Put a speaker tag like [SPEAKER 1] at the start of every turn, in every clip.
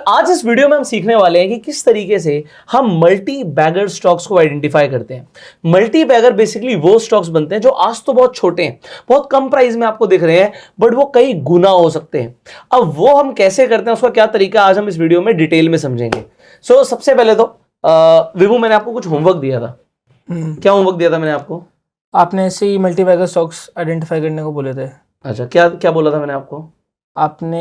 [SPEAKER 1] आज इस वीडियो में हम सीखने वाले हैं कि किस तरीके से हम मल्टी बैगर स्टॉक्स को आइडेंटिफाई करते हैं। मल्टी बैगर बेसिकली वो स्टॉक्स बनते हैं जो आज तो बहुत छोटे हैं, बहुत कम प्राइस में आपको दिख रहे हैं, बट वो कई गुना हो सकते हैं। अब वो हम कैसे करते हैं, उसका क्या तरीका, आज हम इस वीडियो में डिटेल में समझेंगे। सबसे पहले तो विभू, मैंने आपको कुछ होमवर्क दिया था। क्या होमवर्क दिया था मैंने आपको?
[SPEAKER 2] आपने ऐसे ही मल्टी बैगर स्टॉक्स आइडेंटिफाई करने को बोले थे।
[SPEAKER 1] अच्छा, क्या क्या बोला था मैंने आपको?
[SPEAKER 2] आपने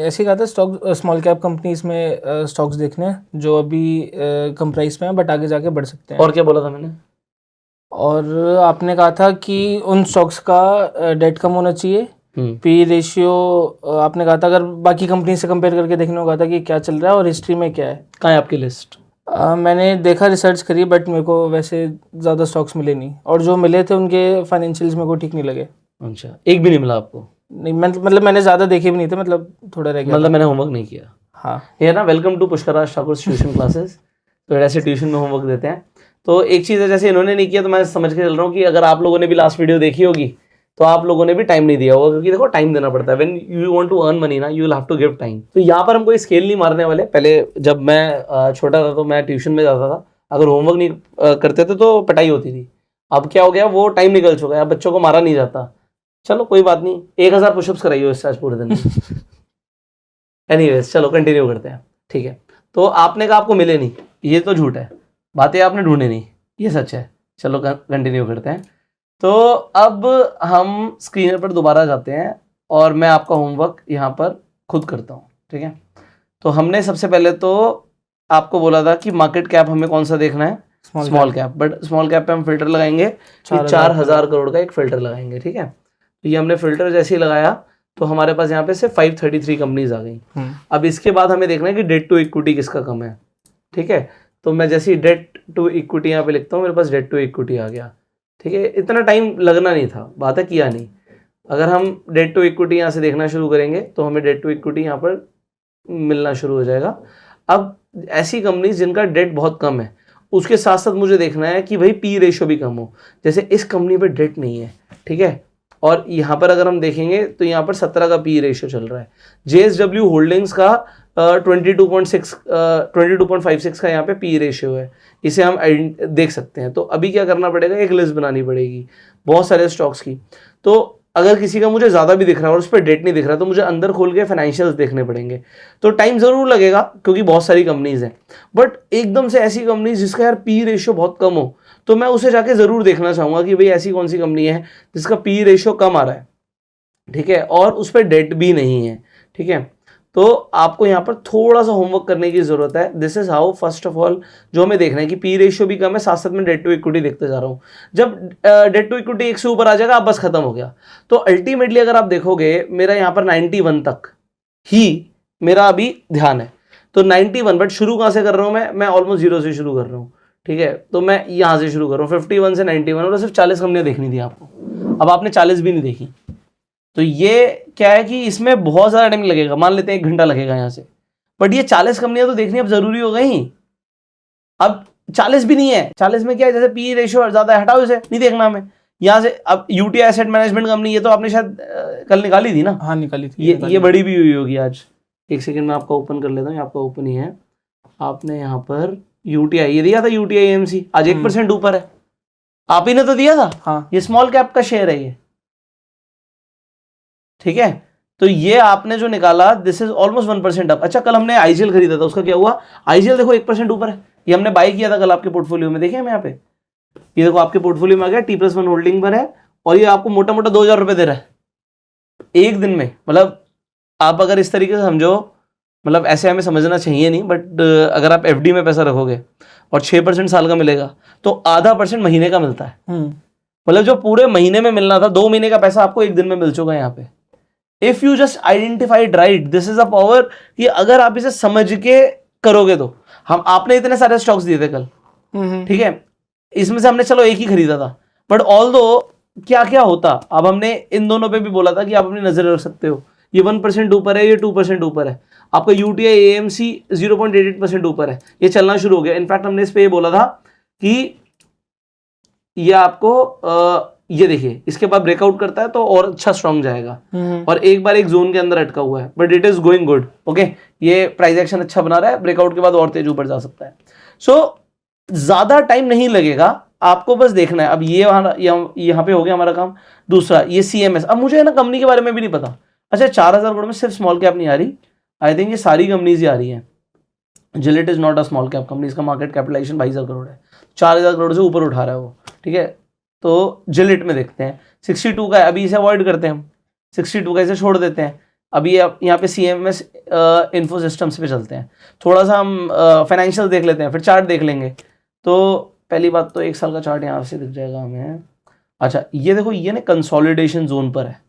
[SPEAKER 2] ऐसे ही कहा था स्टॉक स्मॉल कैप कंपनीज में स्टॉक्स देखने हैं जो अभी कम प्राइस में है बट आगे जाके बढ़ सकते हैं।
[SPEAKER 1] और क्या बोला था मैंने?
[SPEAKER 2] और आपने कहा था कि उन स्टॉक्स का डेट कम होना चाहिए, पी रेशियो। आपने कहा था अगर बाकी कंपनी से कंपेयर करके देखने को कहा था कि क्या चल रहा है और हिस्ट्री में क्या है।
[SPEAKER 1] कहाँ है आपकी लिस्ट?
[SPEAKER 2] मैंने देखा, रिसर्च करी, बट मेरे को वैसे ज़्यादा स्टॉक्स मिले नहीं, और जो मिले थे उनके फाइनेंशियल्स मेरे को ठीक नहीं लगे।
[SPEAKER 1] अच्छा, एक भी नहीं मिला आपको?
[SPEAKER 2] नहीं, मतलब मैंने ज़्यादा देखे भी नहीं थे, मतलब थोड़ा रह गया।
[SPEAKER 1] मतलब मैंने होमवर्क नहीं किया।
[SPEAKER 2] हाँ,
[SPEAKER 1] ये ना, welcome to Pushkaraj Thakur tuition classes. तो ऐसे ट्यूशन में होमवर्क देते हैं। तो एक चीज़ है, जैसे इन्होंने नहीं किया तो मैं समझ के चल रहा हूँ कि अगर आप लोगों ने भी लास्ट वीडियो देखी होगी तो आप लोगों ने भी टाइम नहीं दिया होगा, क्योंकि देखो टाइम देना पड़ता है। When you want to earn money ना, you will have to give time. तो यहाँ पर हम कोई स्केल नहीं मारने वाले। पहले जब मैं छोटा था तो मैं ट्यूशन में जाता था, अगर होमवर्क नहीं करते थे तो पिटाई होती थी। अब क्या हो गया, वो टाइम निकल चुका है, अब बच्चों को मारा नहीं जाता। चलो कोई बात नहीं, 1000 पुशअप्स कराइए इससे आज पूरे दिन में। एनीवेज, चलो कंटिन्यू करते हैं। ठीक है, तो आपने कहा आपको मिले नहीं, ये तो झूठ है। बातें आपने ढूंढे नहीं, ये सच है। चलो कंटिन्यू करते हैं। तो अब हम स्क्रीन पर दोबारा जाते हैं और मैं आपका होमवर्क यहाँ पर खुद करता हूँ। ठीक है, तो हमने सबसे पहले तो आपको बोला था कि मार्केट कैप हमें कौन सा देखना है, small cap. But small cap पे हम फिल्टर लगाएंगे, 4000 करोड़ का एक फिल्टर लगाएंगे। ठीक है, तो ये हमने फिल्टर जैसे ही लगाया तो हमारे पास यहाँ पे से 533 कंपनीज आ गई। अब इसके बाद हमें देखना है कि डेट टू इक्विटी किसका कम है। ठीक है, तो मैं जैसे ही डेट टू इक्विटी यहाँ पे लिखता हूँ, मेरे पास डेट टू इक्विटी आ गया। ठीक है, इतना टाइम लगना नहीं था, बात है किया नहीं। अगर हम डेट टू इक्विटी यहाँ से देखना शुरू करेंगे तो हमें डेट टू इक्विटी यहाँ पर मिलना शुरू हो जाएगा। अब ऐसी कंपनीज जिनका डेट बहुत कम है, उसके साथ साथ मुझे देखना है कि भाई पी रेशियो भी कम हो। जैसे इस कंपनी पे डेट नहीं है, ठीक है, और यहाँ पर अगर हम देखेंगे तो यहाँ पर 17 का पी रेशियो चल रहा है। JSW होल्डिंग्स का 22.56 का यहाँ पे पी रेशियो है, इसे हम देख सकते हैं। तो अभी क्या करना पड़ेगा, एक लिस्ट बनानी पड़ेगी बहुत सारे स्टॉक्स की। तो अगर किसी का मुझे ज़्यादा भी दिख रहा है और उस पर डेट नहीं दिख रहा तो मुझे अंदर खोल के फाइनेंशियल्स देखने पड़ेंगे। तो टाइम ज़रूर लगेगा क्योंकि बहुत सारी कंपनीज हैं, बट एकदम से ऐसी कंपनीज जिसका यार पी रेशियो बहुत कम हो तो मैं उसे जाके ज़रूर देखना चाहूँगा कि भाई ऐसी कौन सी कंपनी है जिसका पी रेशियो कम आ रहा है। ठीक है, और उस पर डेट भी नहीं है। ठीक है, तो आपको यहाँ पर थोड़ा सा होमवर्क करने की जरूरत है। This is how, first of all जो हमें देखना है कि पी रेशियो भी कम है, साथ साथ में डेट टू इक्विटी देखते जा रहा हूँ। जब डेट टू इक्विटी 1 से ऊपर आ जाएगा, अब बस खत्म हो गया। तो अल्टीमेटली अगर आप देखोगे, मेरा यहाँ पर 91 तक ही मेरा अभी ध्यान है। तो 91, बट शुरू कहाँ से कर रहा हूँ मैं ऑलमोस्ट 0 से शुरू कर रहा हूँ। ठीक है, तो मैं यहाँ से शुरू कर रहा हूँ 51 से 91, और सिर्फ 40 कंपनियां देखनी थी आपको। अब आपने 40 भी नहीं देखी, तो ये क्या है कि इसमें बहुत ज़्यादा टाइम लगेगा। मान लेते हैं 1 घंटा लगेगा यहाँ से, बट ये 40 कंपनियां तो देखनी अब जरूरी हो गई। अब 40 भी नहीं है, 40 में क्या है, जैसे पी रेशियो ज़्यादा है, हटाओ, इसे नहीं देखना हमें यहाँ से। अब UTI एसेट मैनेजमेंट कंपनी, ये तो आपने शायद कल निकाली थी ना?
[SPEAKER 2] हाँ, निकाली थी।
[SPEAKER 1] ये बड़ी भी हुई होगी आज। एक सेकेंड में आपका ओपन कर लेता हूँ, आपका ओपन ही है। आपने यहाँ पर UTI ये दिया था, UTI AMC आज 1% ऊपर है, आप ही ने तो दिया था।
[SPEAKER 2] हाँ,
[SPEAKER 1] ये स्मॉल कैप का शेयर है ये। ठीक है, तो ये आपने जो निकाला, दिस इज ऑलमोस्ट 1% अप। अच्छा, कल हमने IGL खरीदा था, उसका क्या हुआ? IGL देखो 1% ऊपर है, ये हमने बाई किया था कल आपके पोर्टफोलियो में। देखें हम यहाँ पे, ये देखो आपके पोर्टफोलियो में आ गया, T+1 होल्डिंग पर है, और ये आपको मोटा मोटा 2000 रुपये दे रहा है एक दिन में। मतलब आप अगर इस तरीके से समझो, मतलब ऐसे हमें समझना चाहिए नहीं, बट अगर आप FD में पैसा रखोगे और 6% साल का मिलेगा तो आधा % महीने का मिलता है। मतलब जो पूरे महीने में मिलना था, 2 महीने का पैसा आपको एक दिन में मिल चुका है यहाँ पे। If you just identified right, this is a power, कि अगर आप इसे समझ के करोगे तो। आपने इतने सारे स्टॉक्स दिए थे कल, ठीक है, इसमें से हमने चलो एक ही खरीदा था, बट ऑल दो क्या क्या होता, अब हमने इन दोनों पे भी बोला था कि आप अपनी नजर रख सकते हो। ये 1% ऊपर है, ये 2% ऊपर है। आपका UTI AMC 0.88% ऊपर है, ये चलना शुरू हो गया। इनफैक्ट हमने इस पे ये बोला था कि ये आपको ये देखिए इसके बाद ब्रेकआउट करता है तो और अच्छा स्ट्रांग जाएगा, और एक बार एक जोन के अंदर अटका हुआ है, but it is going good. Okay, ये प्राइस एक्शन अच्छा बना रहा है, ब्रेकआउट के बाद और तेज ऊपर जा सकता है। सो ज्यादा टाइम नहीं लगेगा, आपको बस देखना है। अब ये यहाँ पे हो गया हमारा काम। दूसरा ये CMS, अब मुझे है ना कंपनी के बारे में भी नहीं पता। अच्छा 4000 करोड़ में सिर्फ स्मॉल कैप नहीं आ रही, आई थिंक ये सारी कंपनीज ही आ रही हैं। Gillette is not a small cap company, इसका मार्केट कैपिटलाइजेशन 22,000 करोड़ है, 4000 करोड़ से ऊपर उठा रहा है वो, ठीक है। तो जिलेट में देखते हैं 62 का है, अभी इसे अवॉइड करते हैं हम, 62 का इसे छोड़ देते हैं। अभी यहाँ पे CMS इन्फो सिस्टम्स पे चलते हैं, थोड़ा सा हम फाइनेंशियल देख लेते हैं, फिर चार्ट देख लेंगे। तो पहली बात तो 1 साल का चार्ट यहाँ से दिख जाएगा हमें। अच्छा ये देखो, ये ना कंसोलिडेशन जोन पर है,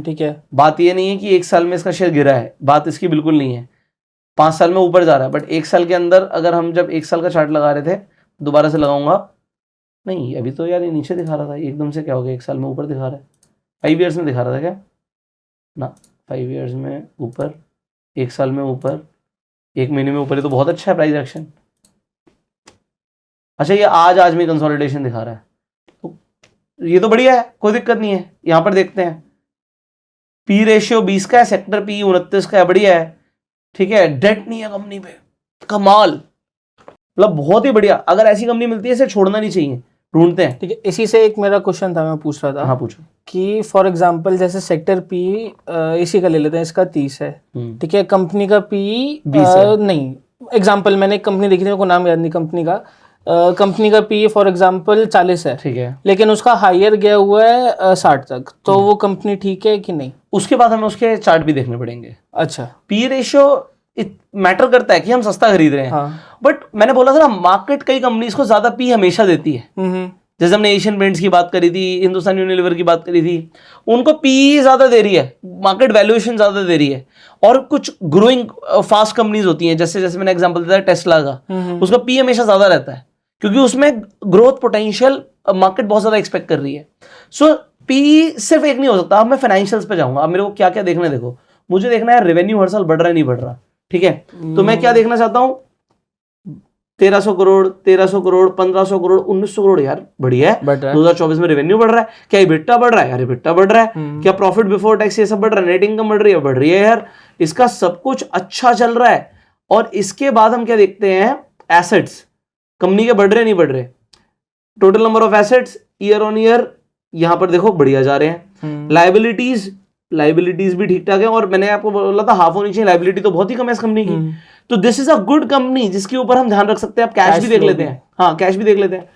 [SPEAKER 2] ठीक है।
[SPEAKER 1] बात ये नहीं है कि 1 साल में इसका शेयर गिरा है, बात इसकी बिल्कुल नहीं है। 5 साल में ऊपर जा रहा है, बट 1 साल के अंदर अगर हम जब 1 साल का चार्ट लगा रहे थे, दोबारा से लगाऊंगा, नहीं अभी तो यार ये नीचे दिखा रहा था, एकदम से क्या हो गया 1 साल में ऊपर दिखा रहा है। 5 ईयर्स में दिखा रहा था क्या ना, 5 ईयर्स में ऊपर, 1 साल में ऊपर, 1 महीने में ऊपर, ये तो बहुत अच्छा है प्राइस एक्शन। अच्छा ये आज में कंसोलिडेशन दिखा रहा है, तो ये तो बढ़िया है, कोई दिक्कत नहीं है। यहां पर देखते हैं पी रेशियो 20 का है, सेक्टर पी 29 का है, बढ़िया है, ठीक है। डेट नहीं है कंपनी पे, कमाल, मतलब बहुत ही बढ़िया। अगर ऐसी कंपनी मिलती है इसे छोड़ना नहीं चाहिए, ढूंढते हैं।
[SPEAKER 2] ठीक है, इसी से एक मेरा क्वेश्चन था, मैं पूछ रहा था।
[SPEAKER 1] हाँ पूछो।
[SPEAKER 2] कि फॉर एग्जांपल जैसे सेक्टर पी इसी का ले लेते हैं, इसका 30 है, ठीक है। कंपनी का पी
[SPEAKER 1] 20 है।
[SPEAKER 2] नहीं, एग्जांपल मैंने एक कंपनी देखी थी, मेरे को नाम याद नहीं कंपनी का। कंपनी का पी फॉर एग्जांपल 40 है,
[SPEAKER 1] ठीक है,
[SPEAKER 2] लेकिन उसका हायर गया हुआ है 60 तक, तो वो कंपनी ठीक है कि नहीं?
[SPEAKER 1] उसके बाद हमें उसके चार्ट भी देखने पड़ेंगे।
[SPEAKER 2] अच्छा,
[SPEAKER 1] पी रेशियो मैटर करता है कि हम सस्ता खरीद रहे हैं,
[SPEAKER 2] हाँ।
[SPEAKER 1] बट मैंने बोला था ना, मार्केट कई कंपनीज को ज्यादा पी हमेशा देती है। जैसे हमने एशियन पेंट्स की बात करी थी, हिंदुस्तान यूनिलीवर की बात करी थी, उनको पी ज्यादा दे रही है, मार्केट वैल्यूएशन ज्यादा दे रही है। और कुछ ग्रोइंग फास्ट कंपनीज होती हैं, जैसे जैसे मैंने एग्जांपल दिया टेस्ला का, उसका पी हमेशा ज्यादा रहता है, क्योंकि उसमें ग्रोथ पोटेंशियल मार्केट बहुत ज्यादा एक्सपेक्ट कर रही है। सो पी सिर्फ एक नहीं हो सकता। अब मैं फाइनेंशियल्स पे जाऊंगा, अब मेरे को क्या क्या देखना है, देखो मुझे देखना है रेवेन्यू हर साल बढ़ रहा है नहीं बढ़ रहा, ठीक है। तो मैं क्या देखना चाहता हूं, 1300 करोड़, 1300 करोड़, 1500 करोड़, 1900 करोड़, यार बढ़िया है। 2024 में रेवेन्यू बढ़ रहा है, क्या EBITDA बढ़ रहा है, यार EBITDA बढ़ रहा है, क्या प्रॉफिट बिफोर टैक्स ये सब बढ़ रहा है, नेट इनकम बढ़ रही है यार, इसका सब कुछ अच्छा चल रहा है। और इसके बाद हम क्या देखते हैं, एसेट्स कंपनी के बढ़ रहे नहीं बढ़ रहे, total number of assets year on year यहां पर देखो बढ़िया जा रहे हैं। लाइबिलिटीज भी ठीक ठाक है, और मैंने आपको बोला था हाफ होनी चाहिए, लाइबिलिटी तो बहुत ही कम है इस कंपनी की। तो this is a good company जिसके ऊपर हम ध्यान रख सकते हैं। आप कैश भी देख लेते हैं, हाँ कैश भी देख लेते हैं।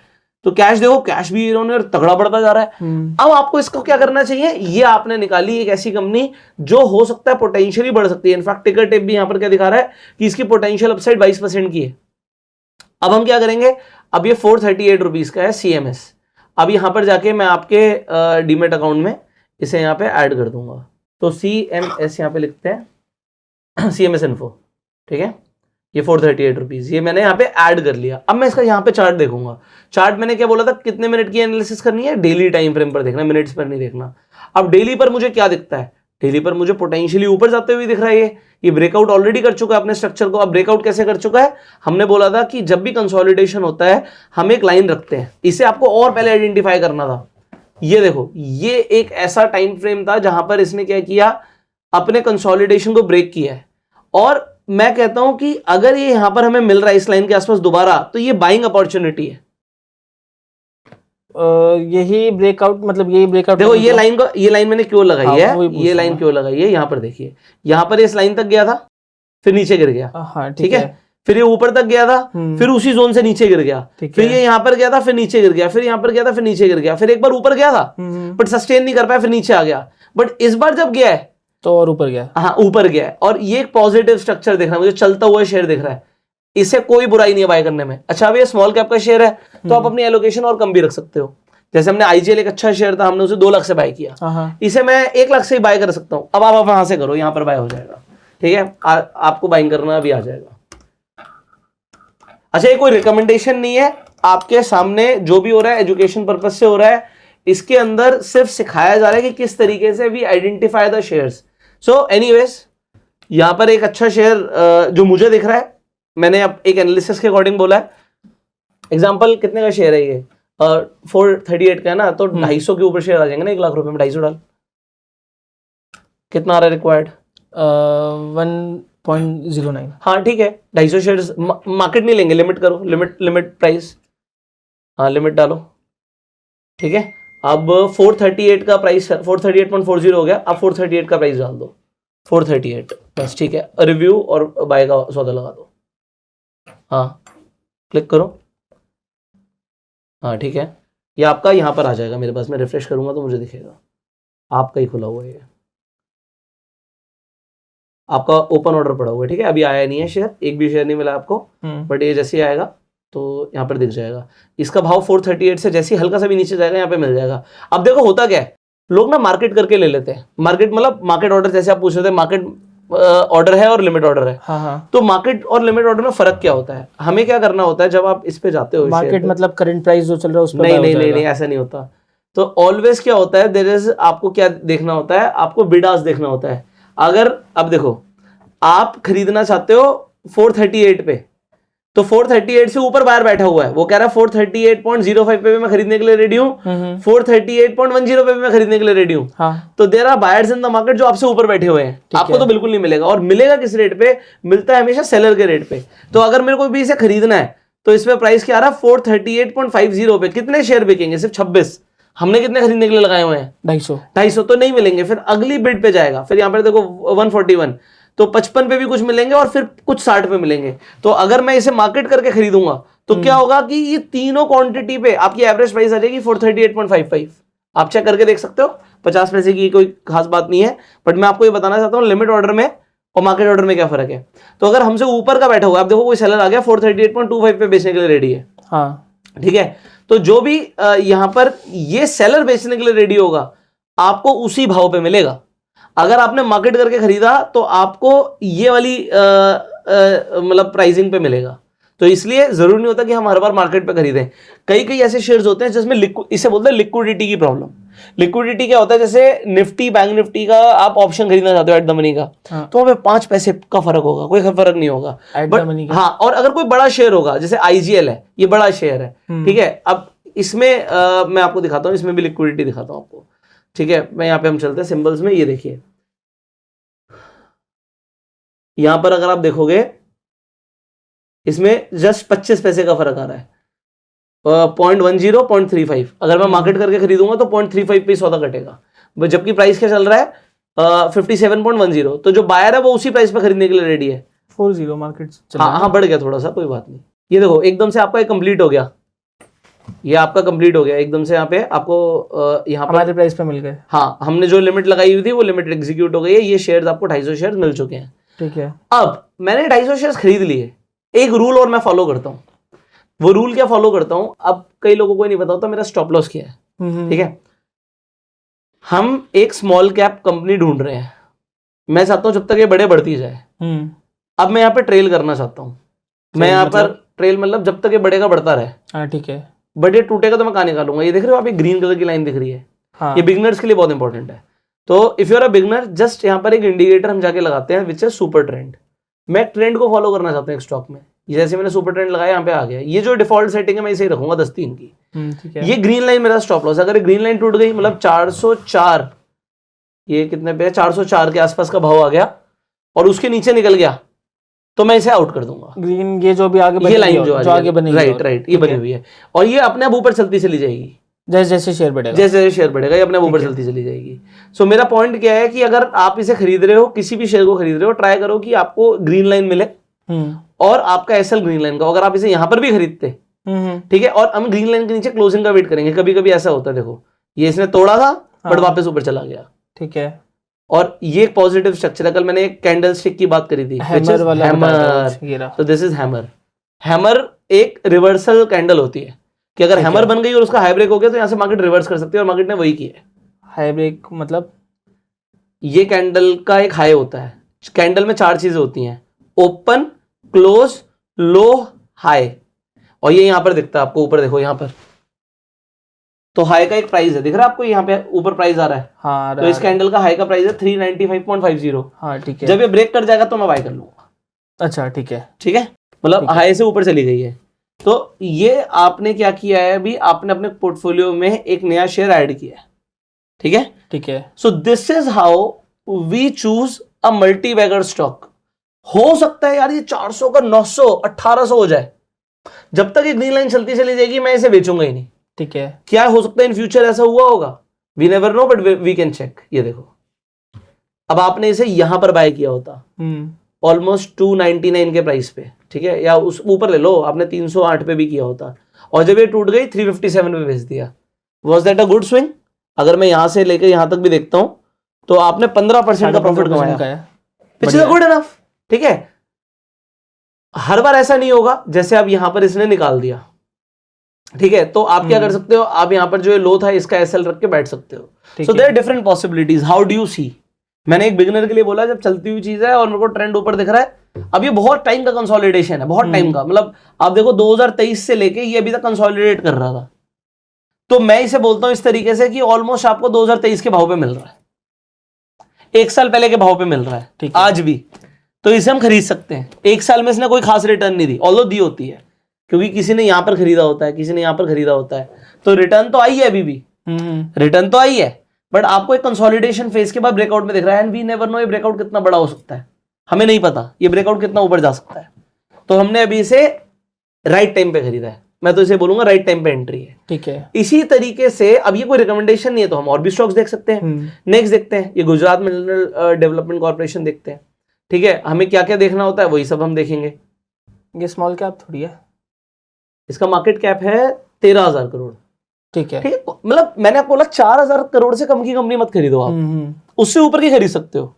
[SPEAKER 1] तो कैश देखो, कैश भी ईयर ऑन ईयर तगड़ा बढ़ता जा रहा है। अब आपको इसको क्या करना चाहिए, ये आपने निकाली एक ऐसी कंपनी जो हो सकता है पोटेंशियली बढ़ सकती है। इनफैक्ट टिकर टेप भी यहां पर क्या दिखा रहा है कि इसकी पोटेंशियल अपसाइड 22% की है। अब हम क्या करेंगे, अब ये 438 रुपीज का है CMS। अब यहां पर जाके मैं आपके डीमेट अकाउंट में इसे यहां पे ऐड कर दूंगा। तो CMS यहां पे लिखते हैं, CMS इन्फो, ठीक है। ये 438 रुपीज, ये मैंने यहाँ पे ऐड कर लिया। अब मैं इसका यहाँ पे चार्ट देखूंगा। चार्ट मैंने क्या बोला था, कितने मिनट की एनालिसिस करनी है, डेली टाइम फ्रेम पर देखना, मिनट्स पर नहीं देखना। अब डेली पर मुझे क्या दिखता है, डेली पर मुझे पोटेंशियली ऊपर जाते हुए दिख रहा है। ये ब्रेकआउट ऑलरेडी कर चुका है अपने स्ट्रक्चर को। अब ब्रेकआउट कैसे कर चुका है, हमने बोला था कि जब भी कंसोलिडेशन होता है हम एक लाइन रखते हैं, इसे आपको और पहले आइडेंटिफाई करना था। ये देखो, ये एक ऐसा टाइम फ्रेम था जहां पर इसने क्या किया, अपने कंसोलिडेशन को ब्रेक किया है। और मैं कहता हूं कि अगर ये यहां पर हमें मिल रहा है इस लाइन के आसपास दोबारा, तो ये बाइंग अपॉर्चुनिटी है।
[SPEAKER 2] यही ब्रेकआउट, मतलब यही ब्रेकआउट
[SPEAKER 1] देखो ये लाइन मैंने क्यों लगाई
[SPEAKER 2] हाँ,
[SPEAKER 1] है, ये लाइन क्यों लगाई है, यहां पर देखिए, यहां पर इस लाइन तक गया था, फिर नीचे गिर गया,
[SPEAKER 2] हाँ,
[SPEAKER 1] ठीक है। फिर ये ऊपर तक गया था, फिर उसी जोन से नीचे गिर गया, फिर ये यहां पर गया था, फिर नीचे गिर गया, फिर यहां पर गया था, फिर नीचे गिर गया, फिर एक बार ऊपर गया था बट सस्टेन नहीं कर पाया, फिर नीचे आ गया। बट इस बार जब गया है
[SPEAKER 2] तो और ऊपर गया,
[SPEAKER 1] हाँ ऊपर गया है। और ये एक पॉजिटिव स्ट्रक्चर दिख रहा है मुझे, चलता हुआ शेयर दिख रहा है, इसे कोई बुराई नहीं है बाय करने में। अच्छा अब ये स्मॉल कैप का शेयर है तो आप अपनी एलोकेशन और कम भी रख सकते हो। जैसे हमने IGL एक अच्छा शेयर था, हमने उसे 2 लाख से बाय किया, इसे मैं 1 लाख से ही बाय कर सकता हूं। अब आप वहां से करो, यहां पर बाय हो जाएगा, ठीक है। आपको बाइंग करना भी आ जाएगा। अच्छा ये कोई रिकमेंडेशन नहीं है, आपके सामने जो भी हो रहा है एजुकेशन पर्पज से हो रहा है। इसके अंदर सिर्फ सिखाया जा रहा है कि किस तरीके से we identify the shares. So anyways, यहां पर एक अच्छा शेयर जो मुझे दिख रहा है, मैंने अब एक एनालिसिस के अकॉर्डिंग बोला है। एग्जांपल कितने का शेयर है ये, 438 का है ना, तो 250 के ऊपर शेयर आ जाएंगे ना 1 लाख रुपए में। 250 डाल, कितना आ रहा है रिक्वायर्ड?
[SPEAKER 2] 1.09।
[SPEAKER 1] हाँ ठीक है, 250 शेयर्स मार्केट नहीं लेंगे, लिमिट करो, लिमिट प्राइस, हाँ लिमिट डालो, ठीक है। अब 438 का प्राइस 438.40 हो गया, अब 438 का प्राइस डाल दो, 438 बस, ठीक है। रिव्यू और बाय का सौदा लगा दो, हाँ क्लिक करो, हाँ ठीक है। ये आपका यहाँ पर आ जाएगा मेरे पास, मैं रिफ्रेश करूंगा तो मुझे दिखेगा आपका ही खुला हुआ है, ये आपका ओपन ऑर्डर पड़ा हुआ है, ठीक है। अभी आया नहीं है शेयर, एक भी शेयर नहीं मिला आपको, बट ये जैसे ही आएगा तो यहाँ पर दिख जाएगा। इसका भाव 438 से जैसे ही हल्का सा भी नीचे जाएगा यहाँ पे मिल जाएगा। अब देखो होता क्या है, लोग ना मार्केट करके ले लेते हैं, मार्केट मतलब मार्केट ऑर्डर, जैसे आप पूछ रहे थे मार्केट ऑर्डर है और लिमिट ऑर्डर है।
[SPEAKER 2] हाँ।
[SPEAKER 1] तो मार्केट और लिमिट ऑर्डर में फर्क क्या होता है? हमें क्या करना होता है जब आप इस पे जाते हो,
[SPEAKER 2] मार्केट मतलब करंट प्राइस जो चल रहा है उस पर
[SPEAKER 1] नहीं ऐसा नहीं होता। तो ऑलवेज क्या होता है, देयर इज, आपको क्या देखना होता है, आपको बिड आस्क देखना होता है। अगर अब देखो आप खरीदना चाहते हो 438 पे, तो 438 से ऊपर बायर बैठा हुआ है, वो कह रहा है 438.05 पे मैं खरीदने के लिए रेडी हूँ, 438.10 पे मैं खरीदने के लिए रेडी हूँ।
[SPEAKER 2] हाँ।
[SPEAKER 1] तो there are buyers in the market जो आपसे ऊपर बैठे हुए हैं, आपको तो बिल्कुल नहीं मिलेगा। और मिलेगा किस रेट पे? मिलता है हमेशा सेलर के रेट पे। तो अगर मेरे को भी इसे खरीदना है तो इस पे प्राइस क्या आ रहा है 438.50 पे। कितने शेयर बिकेंगे? सिर्फ 26। हमने कितने खरीदने के लिए लगाए हुए हैं? 250 तो नहीं मिलेंगे। फिर अगली बिड पे जाएगा, फिर यहाँ पर देखो 141, तो 55 पे भी कुछ मिलेंगे और फिर कुछ 60 पे मिलेंगे। तो अगर मैं इसे मार्केट करके खरीदूंगा तो क्या होगा कि ये तीनों क्वांटिटी पे आपकी एवरेज प्राइस आ जाएगी 438.55। आप चेक करके देख सकते हो, 50 पैसे की कोई खास बात नहीं है, बट मैं आपको ये बताना चाहता हूँ लिमिट ऑर्डर में और मार्केट ऑर्डर में क्या फर्क है। तो अगर हमसे ऊपर का बैठा हुआ, आप देखो कोई सेलर आ गया 438.25 पे बेचने के लिए रेडी है,
[SPEAKER 2] हाँ
[SPEAKER 1] ठीक है। तो जो भी यहां पर ये सेलर बेचने के लिए रेडी होगा आपको उसी भाव पे मिलेगा। अगर आपने मार्केट करके खरीदा तो आपको ये वाली मतलब प्राइसिंग पे मिलेगा। तो इसलिए जरूरी नहीं होता कि हम हर बार मार्केट पे खरीदें। कई ऐसे शेयर्स होते हैं जिसमें इसे बोलते हैं लिक्विडिटी की प्रॉब्लम। लिक्विडिटी क्या होता है, जैसे निफ्टी, बैंक निफ्टी का आप ऑप्शन खरीदना चाहते हो एट द मनी का, तो वहां पे 5 पैसे का फर्क होगा, कोई फर्क नहीं होगा बट हाँ। और अगर कोई बड़ा शेयर होगा, जैसे IGL है, ये बड़ा शेयर है, ठीक है। अब इसमें मैं आपको दिखाता हूँ, इसमें भी लिक्विडिटी दिखाता हूँ आपको, ठीक है। मैं यहाँ पे हम चलते हैं सिंबल्स में, ये देखिए यहां पर अगर आप देखोगे इसमें जस्ट 25 पैसे का फर्क आ रहा है, 0.10, 0.35। अगर मैं मार्केट करके खरीदूंगा तो 0.35 पे सौदा कटेगा, जबकि प्राइस क्या चल रहा है 57.10। तो जो बायर है वो उसी प्राइस पे खरीदने के लिए रेडी है।
[SPEAKER 2] 40 मार्केट
[SPEAKER 1] हाँ बढ़ गया थोड़ा सा, कोई बात नहीं। ये देखो एकदम से आपका कंप्लीट हो गया, ये आपका कंप्लीट हो गया एकदम से। यहाँ पे आपको यहाँ
[SPEAKER 2] हमारे प्राइस पे मिल गए।
[SPEAKER 1] हाँ, हमने जो लिमिट लगाई हुई थी वो लिमिट एग्जीक्यूट हो गई है। ये शेयर्स आपको 250 शेयर्स मिल चुके हैं,
[SPEAKER 2] ठीक है।
[SPEAKER 1] अब मैंने 250 शेयर्स खरीद लिए, एक रूल और मैं फॉलो करता हूँ। वो रूल क्या फॉलो करता हूँ, अब कई लोगों को नहीं पता होता मेरा स्टॉप लॉस क्या है, ठीक है। हम एक स्मॉल कैप कंपनी ढूंढ रहे हैं, मैं चाहता हूं जब तक ये बड़े बढ़ती जाए। अब मैं यहाँ पे ट्रेल करना चाहता हूँ, मैं यहाँ पर ट्रेल मतलब जब तक ये बढ़ेगा बढ़ता रहे,
[SPEAKER 2] हाँ ठीक है।
[SPEAKER 1] बट ये टूटेगा तो मैं कहाँ निकालूंगा। ये देख रहे हो आप, ये ग्रीन कलर की लाइन दिख रही है,
[SPEAKER 2] हाँ।
[SPEAKER 1] ये बिगनर्स के लिए बहुत इंपॉर्टेंट है। तो if you are a beginner, just यहाँ पर एक इंडिकेटर हम जाके लगाते हैं विच इज सुपर ट्रेंड। मैं ट्रेंड को फॉलो करना चाहता हूँ एक स्टॉक में, जैसे मैंने सुपर ट्रेंड लगाया, यहाँ पे आ गया। ये जो डिफॉल्ट सेटिंग है मैं इसे ही रखूंगा 10-3 की,
[SPEAKER 2] ठीक है।
[SPEAKER 1] ये ग्रीन लाइन मेरा स्टॉप लॉस। अगर ग्रीन लाइन टूट गई मतलब 404, ये कितने पे 404 के आसपास का भाव आ गया और उसके नीचे निकल गया तो मैं इसे आउट कर दूंगा।
[SPEAKER 2] ग्रीन ये जो भी आगे
[SPEAKER 1] ये लाइन जो
[SPEAKER 2] आगे बनेगी,
[SPEAKER 1] राइट ये बनी हुई है, और ये अपने आप ऊपर चलती चली जाएगी
[SPEAKER 2] जैसे जैसे शेयर बढ़ेगा,
[SPEAKER 1] जैसे शेयर बढ़ेगा ये अपने ऊपर चलती चली जाएगी। सो मेरा पॉइंट क्या है कि अगर आप इसे खरीद रहे हो, किसी भी शेयर को खरीद रहे हो, ट्राई करो कि आपको ग्रीन लाइन मिले और आपका एसएल ग्रीन लाइन का। अगर आप इसे यहां पर भी खरीदते, ठीक है, और हम ग्रीन लाइन के नीचे क्लोजिंग का वेट करेंगे। कभी कभी ऐसा होता है, देखो ये इसने तोड़ा था बट वापस ऊपर चला गया,
[SPEAKER 2] ठीक है।
[SPEAKER 1] और ये एक पॉजिटिव स्ट्रक्चर है। कल मैंने एक कैंडल स्टिक की बात करी थी,
[SPEAKER 2] हैमर वाला,
[SPEAKER 1] तो दिस इज हैमर। हैमर एक रिवर्सल कैंडल होती है कि अगर हैमर बन गई और उसका हाई ब्रेक हो गया तो यहाँ से मार्केट रिवर्स कर सकती है, और मार्केट ने वही किया है।
[SPEAKER 2] हाई ब्रेक मतलब
[SPEAKER 1] ये कैंडल का एक हाई होता है। कैंडल में 4 चीजें होती हैं, ओपन, क्लोज, लो, हाई, और ये यहां पर दिखता है आपको ऊपर, देखो यहां पर तो हाई का एक प्राइस है, दिख रहा है आपको यहाँ पे ऊपर प्राइस आ रहा है।
[SPEAKER 2] हाँ,
[SPEAKER 1] तो इस कैंडल का हाई का प्राइस है 395.50।
[SPEAKER 2] हाँ ठीक है।
[SPEAKER 1] जब ये ब्रेक कर जाएगा तो मैं बाय कर लूंगा।
[SPEAKER 2] अच्छा ठीक है,
[SPEAKER 1] ठीक है, मतलब हाई से ऊपर चली गई है, तो ये आपने क्या किया है, अभी आपने अपने पोर्टफोलियो में एक नया शेयर ऐड किया है, ठीक है।
[SPEAKER 2] ठीक है।
[SPEAKER 1] So this is how we choose a multibagger stock. हो सकता है यार ये 400 का 900 1800 हो जाए, जब तक ये ग्रीन लाइन चलती चली जाएगी मैं इसे बेचूंगा ही नहीं।
[SPEAKER 2] ठीक है।
[SPEAKER 1] क्या हो सकता है इन फ्यूचर ऐसा हुआ होगा, we never know, but we can check. ये देखो, अब आपने इसे यहां पर बाय किया होता ऑलमोस्ट 299 के प्राइस पे, ठीक है, या उस ऊपर ले लो, आपने 308 पे भी किया होता, और जब ये टूट गई 357 पे बेच दिया, was that a good swing? अगर मैं यहां से लेकर यहां तक भी देखता हूं तो आपने 15% का प्रॉफिट कमाया, विच इज गुड इनफ, ठीक है। हर बार ऐसा नहीं होगा, जैसे अब यहां पर इसने निकाल दिया, ठीक है, तो आप क्या कर सकते हो, आप यहां पर जो ये लो था इसका एसएल रख के बैठ सकते हो। So there different possibilities, how do you see? मैंने एक बिगिनर के लिए बोला, जब चलती हुई चीज है और मेरे को ट्रेंड ऊपर दिख रहा है, अब ये बहुत टाइम का कंसोलिडेशन है, बहुत टाइम का, मतलब आप देखो 2023 से लेके ये अभी तक कंसोलिडेट कर रहा था, तो मैं इसे बोलता हूं इस तरीके से कि ऑलमोस्ट आपको 2023 के भाव पे मिल रहा है, एक साल पहले के भाव पे मिल रहा है आज भी, तो इसे हम खरीद सकते हैं। एक साल में इसने कोई खास रिटर्न नहीं दी, ऑल्दो दी होती है, क्योंकि किसी ने यहां पर खरीदा होता है, किसी ने यहां पर खरीदा होता है, तो रिटर्न तो आई है, अभी भी रिटर्न तो आई है, बट आपको एक कंसोलिडेशन फेज के बाद ब्रेकआउट में दिख रहा है, एंड वी नेवर नो ये ब्रेकआउट कितना बड़ा हो सकता है, हमें नहीं पता ये ब्रेकआउट कितना ऊपर जा सकता है। तो हमने अभी इसे राइट टाइम पे खरीदा है, मैं तो इसे बोलूंगा राइट टाइम पे एंट्री है, ठीक है। इसी तरीके से अब ये कोई रिकमेंडेशन नहीं है, तो हम और भी स्टॉक्स देख सकते हैं। नेक्स्ट देखते हैं, ये गुजरात मिनरल डेवलपमेंट कॉर्पोरेशन देखते हैं, ठीक है। हमें क्या क्या देखना होता है वही सब हम देखेंगे।
[SPEAKER 2] ये स्मॉल कैप थोड़ी है,
[SPEAKER 1] इसका मार्केट कैप है 13,000 करोड़,
[SPEAKER 2] ठीक है,
[SPEAKER 1] ठीक है। मतलब मैंने आपको बोला 4,000 करोड़ से कम की कंपनी मत खरीदो आप, उससे ऊपर की खरीद सकते हो,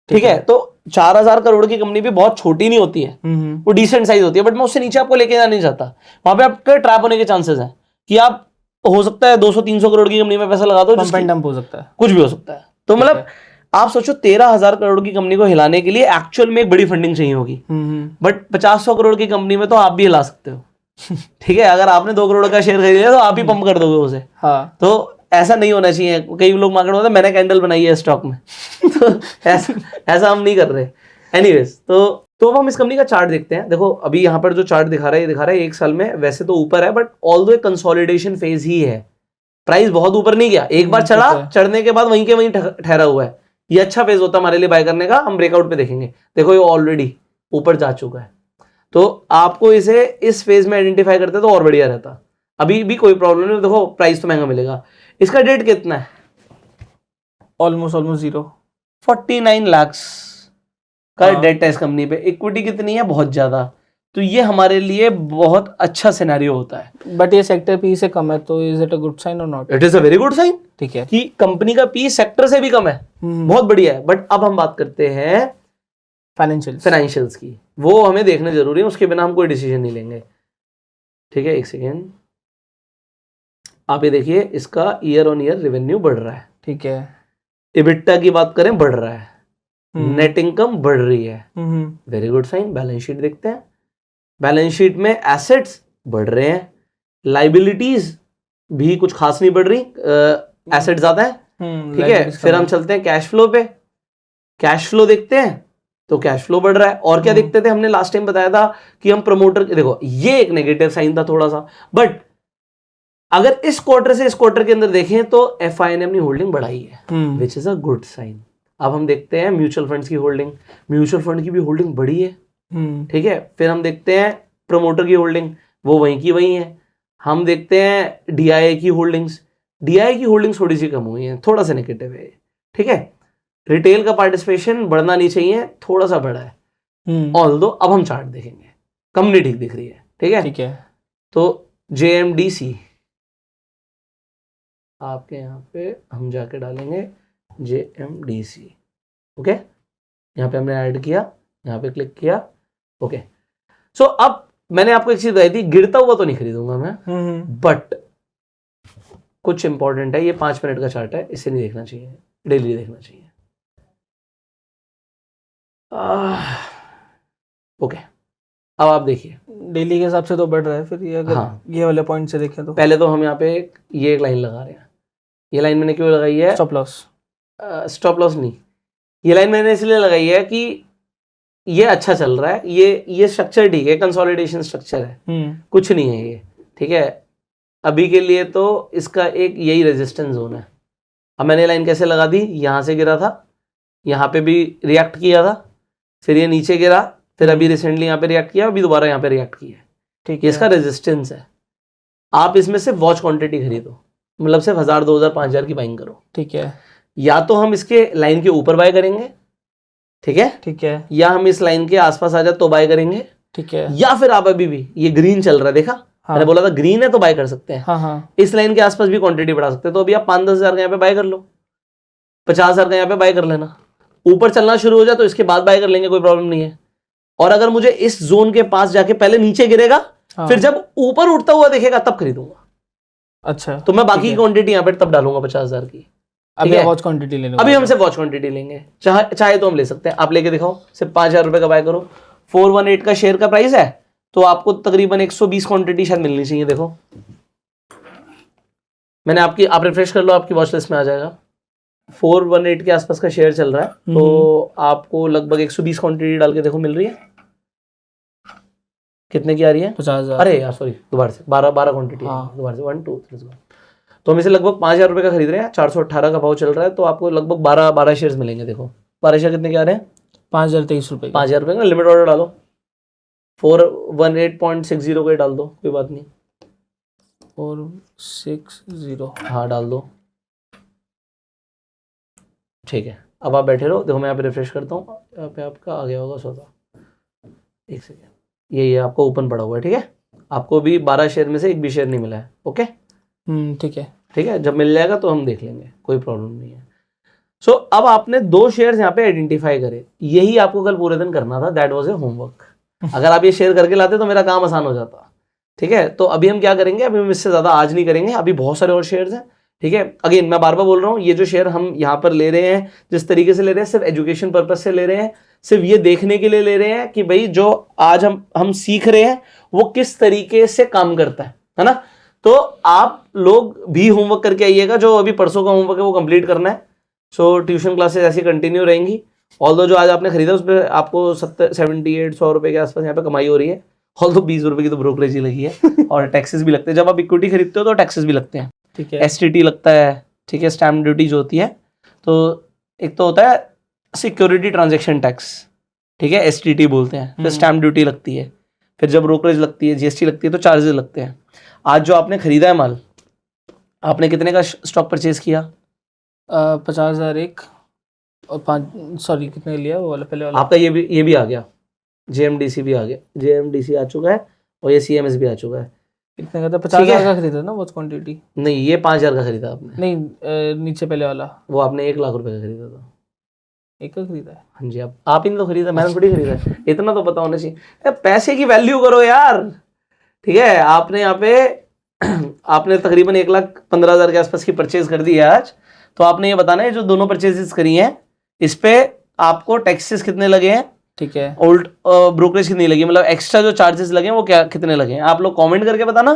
[SPEAKER 1] ठीक है। तो 4,000 करोड़ की कंपनी भी बहुत छोटी नहीं होती है, वो डिसेंट साइज होती है, बट मैं उससे नीचे आपको लेके जाना नहीं चाहता, वहां पे आपके ट्रैप होने के चांसेस हैं कि आप, हो सकता है 200-300 करोड़ की कंपनी में पैसा लगा दो,
[SPEAKER 2] पंप एंड डंप हो सकता है,
[SPEAKER 1] कुछ भी हो सकता है। तो मतलब आप सोचो 13,000 करोड़ की कंपनी को हिलाने के लिए एक्चुअल में एक बड़ी फंडिंग चाहिए होगी, बट 50-100 करोड़ की कंपनी में तो आप भी हिला सकते हो, ठीक है। अगर आपने 2 करोड़ का शेयर खरीदा तो आप ही पंप कर दोगे उसे, हाँ। तो ऐसा नहीं होना चाहिए। कई लोग मार्केट में होता है मैंने कैंडल बनाई है स्टॉक में तो ऐसा हम नहीं कर रहे। एनीवेज, तो अब हम इस कंपनी का चार्ट देखते हैं। देखो अभी यहाँ पर जो चार्ट दिखा रहा है, ये दिखा रहा है 1 साल में वैसे तो ऊपर है, बट ऑल्दो एक कंसोलिडेशन फेज ही है, प्राइस बहुत ऊपर नहीं गया, एक बार चढ़ा, चढ़ने के बाद वहीं के वहीं ठहरा हुआ है। ये अच्छा फेज होता है हमारे लिए बाय करने का, हम ब्रेकआउट पे देखेंगे। देखो ये ऑलरेडी ऊपर जा चुका है, तो आपको इसे इस फेज में आइडेंटिफाई करते तो और बढ़िया रहता। अभी भी कोई प्रॉब्लम नहीं, देखो प्राइस तो महंगा मिलेगा। इसका डेट कितना है?
[SPEAKER 2] ऑलमोस्ट 0,
[SPEAKER 1] 49 लाख का डेट है इस कंपनी पे। इक्विटी कितनी है? बहुत ज्यादा। तो ये हमारे लिए बहुत अच्छा सिनेरियो होता है।
[SPEAKER 2] बट ये सेक्टर पी से कम है, तो is it a good sign और not?
[SPEAKER 1] It is a very good sign,
[SPEAKER 2] ठीक है,
[SPEAKER 1] कि कंपनी का पी सेक्टर से भी कम है, बहुत बढ़िया है। बट अब हम बात करते हैं फाइनेंशियल्स की, वो हमें देखना जरूरी है, उसके बिना हम कोई डिसीजन नहीं लेंगे, ठीक है। एक सेकेंड, आप ये देखिए, इसका ईयर ऑन ईयर रेवेन्यू बढ़ रहा है,
[SPEAKER 2] ठीक है।
[SPEAKER 1] इबिटा की बात करें बढ़ रहा है, नेट इनकम बढ़ रही है, very good sign. Balance sheet देखते हैं, बैलेंस शीट में एसेट्स बढ़ रहे हैं, लाइबिलिटीज भी कुछ खास नहीं बढ़ रही, एसेट ज्यादा है, ठीक है। फिर हम चलते हैं कैश फ्लो पे, कैश फ्लो देखते हैं तो कैश फ्लो बढ़ रहा है। और क्या देखते थे हमने लास्ट टाइम बताया था कि हम प्रमोटर, देखो ये एक नेगेटिव साइन था थोड़ा सा, बट अगर इस क्वार्टर से इस क्वार्टर के अंदर देखें तो एफआई ने अपनी होल्डिंग बढ़ाई है, which is a good sign. अब हम देखते हैं म्यूचुअल फंड्स की होल्डिंग, म्यूचुअल फंड की भी होल्डिंग बढ़ी है, ठीक है। फिर हम देखते हैं प्रमोटर की होल्डिंग, वो वहीं की वहीं है। हम देखते हैं डीआईए की होल्डिंग्स, डीआईए की होल्डिंग्स थोड़ी सी कम हुई है, थोड़ा सा नेगेटिव है, ठीक है। रिटेल का पार्टिसिपेशन बढ़ना नहीं चाहिए, थोड़ा सा बढ़ा है, ऑल्दो। अब हम चार्ट देखेंगे, कंपनी ठीक दिख रही है, ठीक है, ठीक है। तो जेएमडीसी, आपके यहाँ पे हम जाके डालेंगे जेएमडीसी, ओके। यहाँ पे हमने ऐड किया, यहाँ पे क्लिक किया, ओके। सो अब मैंने आपको एक चीज बताई थी, गिरता हुआ तो नहीं खरीदूंगा मैं, बट कुछ इंपॉर्टेंट है। ये 5 मिनट का चार्ट है, इसे नहीं देखना चाहिए, डेली देखना चाहिए, ओके। अब आप देखिए,
[SPEAKER 2] डेली के हिसाब से तो बढ़ रहा है। फिर ये अगर ये वाले पॉइंट से देखें तो
[SPEAKER 1] पहले तो हम यहाँ पे ये एक लाइन लगा रहे हैं। ये लाइन मैंने क्यों लगाई है?
[SPEAKER 2] स्टॉप लॉस,
[SPEAKER 1] स्टॉप लॉस नहीं, ये लाइन मैंने इसलिए लगाई है कि ये अच्छा चल रहा है, ये स्ट्रक्चर ठीक है, कंसोलिडेशन स्ट्रक्चर है, कुछ नहीं है ये, ठीक है। अभी के लिए तो इसका एक यही रेजिस्टेंस जोन है। अब मैंने लाइन कैसे लगा दी, यहाँ से गिरा था, यहाँ पे भी रिएक्ट किया था, फिर ये नीचे गिरा, फिर अभी रिसेंटली यहाँ पे रिएक्ट किया, अभी दोबारा यहाँ पे रिएक्ट किया, ठीक है। इसका रेजिस्टेंस है। आप इसमें से वॉच क्वांटिटी खरीदो, मतलब सिर्फ 1000, 2000, 5000 की बाइंग करो, ठीक है। या तो हम इसके लाइन के ऊपर बाय करेंगे, ठीक है, ठीक है, या हम इस लाइन के आसपास आ जाए तो बाय करेंगे, ठीक है। या फिर आप अभी भी ये ग्रीन चल रहा है, देखा, मैंने बोला था ग्रीन है तो बाय कर सकते हैं, हाँ। इस लाइन के आसपास भी क्वांटिटी बढ़ा सकते हैं, तो अभी आप 5-10 हजार का यहाँ पे बाय कर लो, 50 हजार का यहाँ पे बाय कर लेना, ऊपर चलना शुरू हो जाए तो इसके बाद बाय कर लेंगे, कोई प्रॉब्लम नहीं है। और अगर मुझे इस जोन के पास जाके पहले नीचे गिरेगा, फिर जब ऊपर उठता हुआ देखेगा तब खरीदूंगा। अच्छा, तो मैं बाकी की क्वांटिटी यहाँ पे तब डालूंगा 50,000 की। अभी वॉच क्वांटिटी लेंगे, अभी हमसे वॉच क्वांटिटी लेंगे, चाहे तो हम ले सकते हैं। आप लेके दिखाओ, सिर्फ 5,000 रुपए का बाय करो, 418 का शेयर का प्राइस है, तो आपको तकरीबन 120 क्वांटिटी शायद मिलनी चाहिए। देखो मैंने आप रिफ्रेश कर लो, आपकी वॉच लिस्ट में आ जाएगा। 418 के आसपास का शेयर चल रहा है, तो आपको लगभग 120 क्वांटिटी डाल के देखो मिल रही है। कितने की आ रही है? 50,000। अरे यार सॉरी, दोबारा से 12 क्वांटिटी, दोबारा से 1 2 3 तो हम इसे लगभग 5,000 रुपए का खरीद रहे हैं, 418 का भाव चल रहा है, तो आपको लगभग 12 शेयर्स मिलेंगे। देखो 12 शेयर कितने के आ रहे हैं? 5,023 रुपए। 5,000 रुपए का लिमिट ऑर्डर डालो, 418.60 का डाल दो, कोई बात नहीं, 460, हाँ डाल दो, ठीक है। अब आप बैठे रहो, देखो मैं यहाँ पे रिफ्रेश करता हूँ, यहाँ पे आपका आ गया होगा सौदा, एक सेकेंड, ये आपको ओपन पड़ा हुआ है, ठीक है। आपको भी 12 शेयर में से एक भी शेयर नहीं मिला है, ओके, ठीक है, ठीक है। जब मिल जाएगा तो हम देख लेंगे, कोई प्रॉब्लम नहीं है। सो अब आपने 2 शेयर्स यहाँ पे आइडेंटिफाई करे, यही आपको कल पूरे दिन करना था, दैट वाज ए होमवर्क। अगर आप ये शेयर करके लाते तो मेरा काम आसान हो जाता, ठीक है। तो अभी हम क्या करेंगे, अभी हम इससे ज्यादा आज नहीं करेंगे, अभी बहुत सारे और शेयर्स हैं, ठीक है। अगेन मैं बार बार बोल रहा हूँ, ये जो शेयर हम यहाँ पर ले रहे हैं, जिस तरीके से ले रहे हैं, सिर्फ एजुकेशन पर्पज से ले रहे हैं, सिर्फ ये देखने के लिए ले रहे हैं कि भाई जो आज हम सीख रहे हैं वो किस तरीके से काम करता है ना। तो आप लोग भी होमवर्क करके आइएगा, जो अभी परसों का होमवर्क है वो कंप्लीट करना है। सो ट्यूशन क्लासेस ऐसी कंटिन्यू रहेंगी, ऑल्दो जो आज आपने खरीदा उस पर आपको 78-100 रुपए के आसपास यहाँ पे कमाई हो रही है, ऑल्दो 20 रुपए की तो ब्रोकरेज ही लगी है और टैक्सेस भी लगते हैं। जब आप इक्विटी खरीदते हो तो टैक्सेस भी लगते हैं, ठीक है, STT लगता है, ठीक है, स्टैम्प ड्यूटी जो होती है। तो एक तो होता है सिक्योरिटी ट्रांजैक्शन टैक्स, ठीक है, STT बोलते हैं, फिर स्टैम्प ड्यूटी लगती है, फिर जब ब्रोकरेज लगती है, GST लगती है, तो चार्जेस लगते हैं। आज जो आपने खरीदा है माल, आपने कितने का स्टॉक परचेज किया? 50,000 एक और 5, सॉरी कितने लिया वो वाला पहले वाला? आपका ये भी आ गया, JMDC भी आ गया, JMDC आ चुका है और ये CMS भी आ चुका है। कितने का था? 50,000 का खरीदा ना वॉच क्वांटिटी? नहीं, ये 5,000 का खरीदा आपने। नहीं, नीचे पहले वाला वो आपने 1 लाख रुपए का खरीदा था। एक का खरीदा है? हाँ जी, आप ही ने तो खरीदा, मैंने थोड़ी खरीदा है। इतना तो पता होना चाहिए, पैसे की वैल्यू करो यार, ठीक है। आपने यहाँ पे आपने तकरीबन 1,15,000 के आसपास की परचेज कर दी है आज, तो आपने ये बताना है जो दोनों परचेजेस करी हैं इस पे आपको टैक्सेस कितने लगे हैं, ठीक है, ओल्ड ब्रोकरेज कितनी लगी, मतलब एक्स्ट्रा जो चार्जेस लगे हैं वो क्या कितने लगे हैं। आप लोग कमेंट करके बताना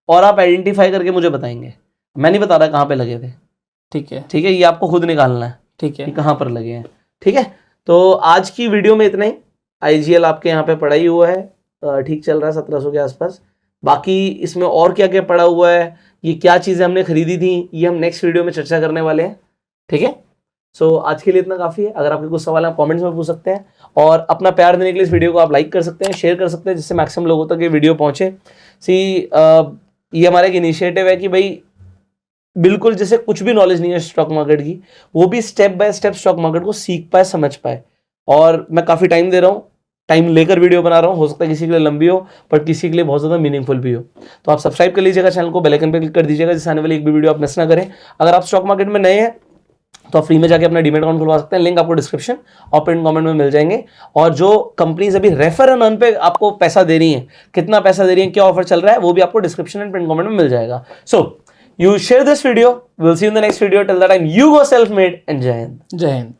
[SPEAKER 1] और आप आइडेंटिफाई करके मुझे बताएंगे, मैं नहीं बता रहा कहाँ पे लगे थे, ठीक है, ठीक है, ये आपको खुद निकालना है, ठीक है, कहाँ पर लगे हैं, ठीक है। तो आज की वीडियो में इतना ही। IGL आपके यहाँ पे पड़ा ही हुआ है, ठीक चल रहा है 1700 के आसपास। बाकी इसमें और क्या क्या पड़ा हुआ है, ये क्या चीज़ें हमने खरीदी थी, ये हम नेक्स्ट वीडियो में चर्चा करने वाले हैं, ठीक है। सो आज के लिए इतना काफ़ी है। अगर आपके कुछ सवाल आप कमेंट्स में पूछ सकते हैं, और अपना प्यार देने के लिए इस वीडियो को आप लाइक कर सकते हैं, शेयर कर सकते हैं, जिससे मैक्सिमम लोगों तक ये वीडियो पहुँचे। ये हमारा एक इनिशिएटिव है कि भाई बिल्कुल जैसे कुछ भी नॉलेज नहीं है स्टॉक मार्केट की, वो भी step by step stock market को सीख पाए, समझ पाए। और मैं काफ़ी टाइम दे रहा हूँ, टाइम लेकर वीडियो बना रहा हूँ, हो सकता है किसी के लिए लंबी हो पर किसी के लिए बहुत ज़्यादा मीनिंगफुल भी हो। तो आप सब्सक्राइब कर लीजिएगा चैनल को, बेल आइकन पे क्लिक कर दीजिएगा, जिससे आने वाली एक भी वीडियो आप मिस ना करें। अगर आप स्टॉक मार्केट में नए हैं तो आप फ्री में जाके अपना डीमैट अकाउंट खुलवा सकते हैं, लिंक आपको डिस्क्रिप्शन और पिन कमेंट में मिल जाएंगे। और जो कंपनीज अभी रेफर एंड अर्न पे आपको पैसा दे रही हैं, कितना पैसा दे रही हैं, क्या ऑफर चल रहा है, वो भी आपको डिस्क्रिप्शन एंड पिन कमेंट में मिल जाएगा। सो you share this video, we'll see you in the next video. Till that time, you go self-made and Jai Hind. Jai Hind.